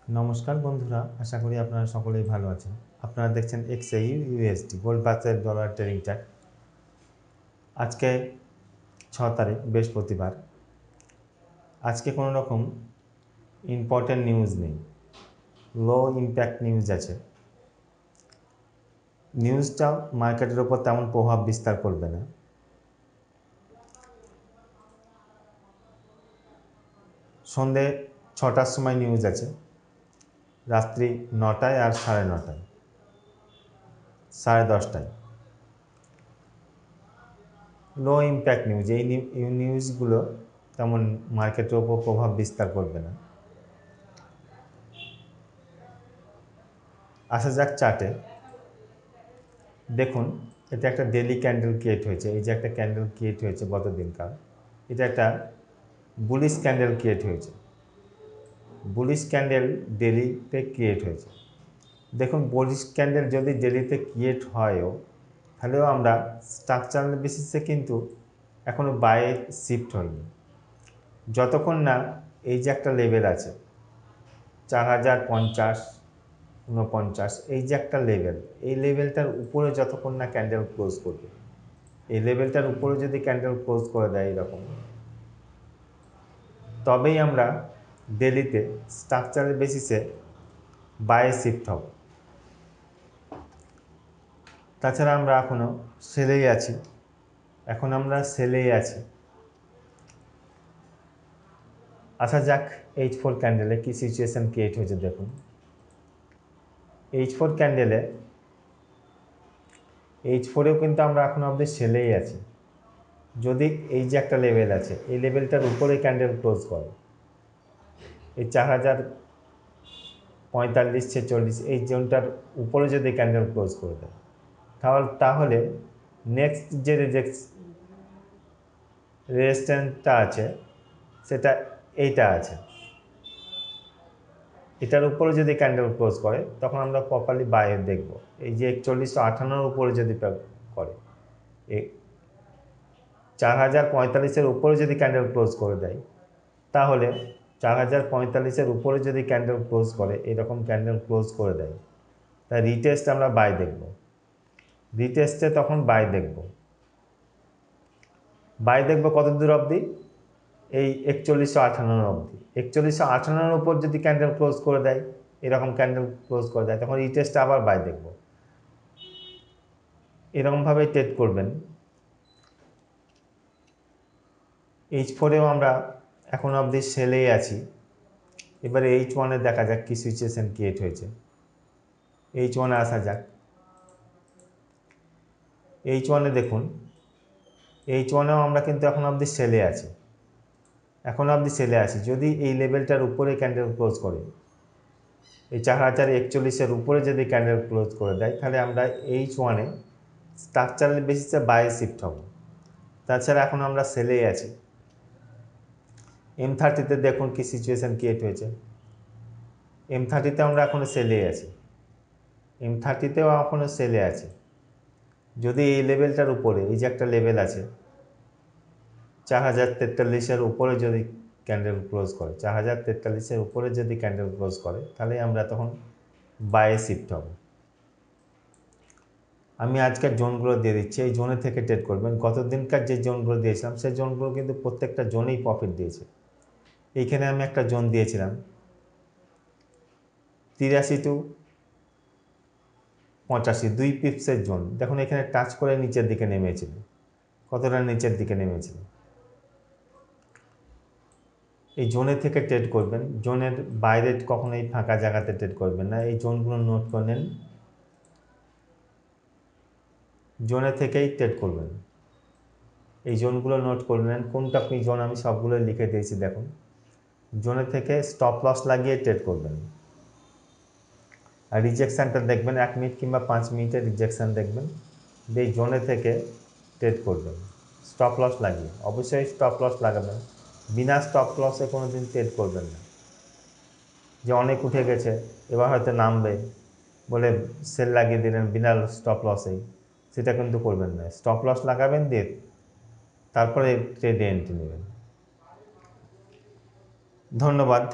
নমস্কার বন্ধুরা, আশা করি আপনারা সকলেই ভালো আছেন। আপনারা দেখছেন এক্সএইউ ইউএসডি গোল্ড বাজার ডলার ট্রেডিং চার্ট। আজকে 6 তারিখ বৃহস্পতিবার। আজকে কোনো রকম ইম্পর্টেন্ট নিউজ নেই, লো ইম্প্যাক্ট নিউজ আছে। নিউজটাও মার্কেটের ওপর তেমন প্রভাব বিস্তার করবে না। সন্ধে 6টার সময় নিউজ আছে, রাত্রি 9টায় আর 9:30, 10:30টায়। লো ইম্প্যাক্ট নিউজ, এই নিউজগুলো তেমন মার্কেটের ওপর প্রভাব বিস্তার করবে না। আসা যাক চার্টে। দেখুন, এটা একটা ডেলি ক্যান্ডেল ক্রিয়েট হয়েছে। এই যে একটা ক্যান্ডেল ক্রিয়েট হয়েছে গত দিনকার, এটা একটা বুলিশ ক্যান্ডেল ক্রিয়েট হয়েছে। বুলিশ ক্যান্ডেল ডেলিতে ক্রিয়েট হয়েছে। দেখুন, বুলিশ ক্যান্ডেল যদি ডেলিতে ক্রিয়েট হয়ও, তাহলেও আমরা স্ট্রাকচারাল বেসিসে কিন্তু এখনও বাইরে শিফট হয়নি। যতক্ষণ না এই যে একটা লেভেল আছে 4050, 49, এই যে একটা লেভেল, এই লেভেলটার উপরে যতক্ষণ না ক্যান্ডেল ক্লোজ করবে, এই লেভেলটার উপরে যদি ক্যান্ডেল ক্লোজ করে দেয় এরকম, তবেই আমরা ডেলিতে স্ট্রাকচারাল বেসিসে বায়ে শিফট হব। তাছাড়া আমরা এখনও সেলেই আছি, আসা যাক H4 ক্যান্ডেলে কি সিচুয়েশন ক্রিয়েট হয়েছে। দেখুন, H4 ক্যান্ডেলে H4এও কিন্তু আমরা এখনো অবধি সেলেই আছি। যদি এই যে একটা লেভেল আছে, এই লেভেলটার উপরে ক্যান্ডেল ক্লোজ করে, এই 4045-46 এই জোনটার উপরে যদি ক্যান্ডেল ক্লোজ করে দেয়, তাহলে নেক্সট যে রেজিস্ট্যান্সটা আছে সেটা এইটা আছে। এটার উপরে যদি ক্যান্ডেল ক্লোজ করে তখন আমরা প্রপারলি বায়ে দেখব। এই যে 4158-এর উপরে যদি করে, এই 4045-এর উপরে যদি ক্যান্ডেল ক্লোজ করে দেয়, তাহলে 4045-এর উপরে যদি ক্যান্ডেল ক্লোজ করে, এরকম ক্যান্ডেল ক্লোজ করে দেয়, তাই রিটেস্ট আমরা বাই দেখব। রিটেস্টে তখন বাই দেখব কত দূর অবধি? এই 4158 অবধি। 4158-এর উপর যদি ক্যান্ডেল ক্লোজ করে দেয়, এরকম ক্যান্ডেল ক্লোজ করে দেয়, তখন রিটেস্টে আবার বাই দেখব। এরকমভাবে ট্রেড করবেন। H4-এও আমরা এখন অবধি সেলেই আছি। এবারে H1-এ দেখা যাক কি সিচুয়েশন ক্রিয়েট হয়েছে। H1-এ আসা যাক। H1-এ দেখুন, H1-এও আমরা কিন্তু এখন অবধি সেলে আছি। যদি এই লেভেলটার উপরে ক্যান্ডেল ক্লোজ করে, এই 4041-এর উপরে যদি ক্যান্ডেল ক্লোজ করে দেয়, তাহলে আমরা H1-এ স্ট্রাকচারাল বেসিসে বায়ে শিফট হব। তাছাড়া এখন আমরা সেলেই আছি। M30-তে দেখুন কি সিচুয়েশন ক্রিয়েট হয়েছে। M30-তে আমরা এখনও সেলেই আছি। M30-তেও এখনও সেলে আছে। যদি এই লেভেলটার উপরে, এই যে একটা লেভেল আছে 4043-এর উপরে যদি ক্যান্ডেল ক্লোজ করে, 4043-এর উপরে যদি ক্যান্ডেল ক্লোজ করে, তাহলে আমরা তখন বায়ে শিফট হব। আমি আজকের জোনগুলো দিয়ে দিচ্ছি, এই জোনে থেকে ট্রেড করবেন। গত দিনকার যে জোনগুলো দিয়েছিলাম, সেই জোনগুলো কিন্তু প্রত্যেকটা জোনেই প্রফিট দিয়েছে। এইখানে আমি একটা জোন দিয়েছিলাম 83 to 85, 2 পিপসের জোন। দেখুন, এখানে টাচ করে নিচের দিকে নেমেছিল। কতটা নিচের দিকে নেমেছিল। এই জোনে থেকে ট্রেড করবেন। জোনের বাইরে কখনোই ফাঁকা জায়গাতে ট্রেড করবেন না। এই জোনগুলো নোট করে নেন, জোনে থেকেই ট্রেড করবেন। এই জোনগুলো নোট করে নেন। কোনটা আপনি জোন, আমি সবগুলো লিখে দিয়েছি। দেখুন, জোনে থেকে স্টপ লস লাগিয়ে ট্রেড করবেন। আর রিজেকশানটা দেখবেন 1 মিনিট কিংবা 5 মিনিটের রিজেকশান দেখবেন, এই জোনে থেকে ট্রেড করবেন স্টপ লস লাগিয়ে। অবশ্যই স্টপ লস লাগাবেন, বিনা স্টপ লসে কোনো দিন ট্রেড করবেন না। যে অনেক উঠে গেছে, এবার হয়তো নামবে বলে সেল লাগিয়ে দিলেন বিনা স্টপ লসেই, সেটা কিন্তু করবেন না। স্টপ লস লাগাবেন, দিয়ে তারপরে ট্রেডে এন্ট্রি নেবেন। ধন্যবাদ।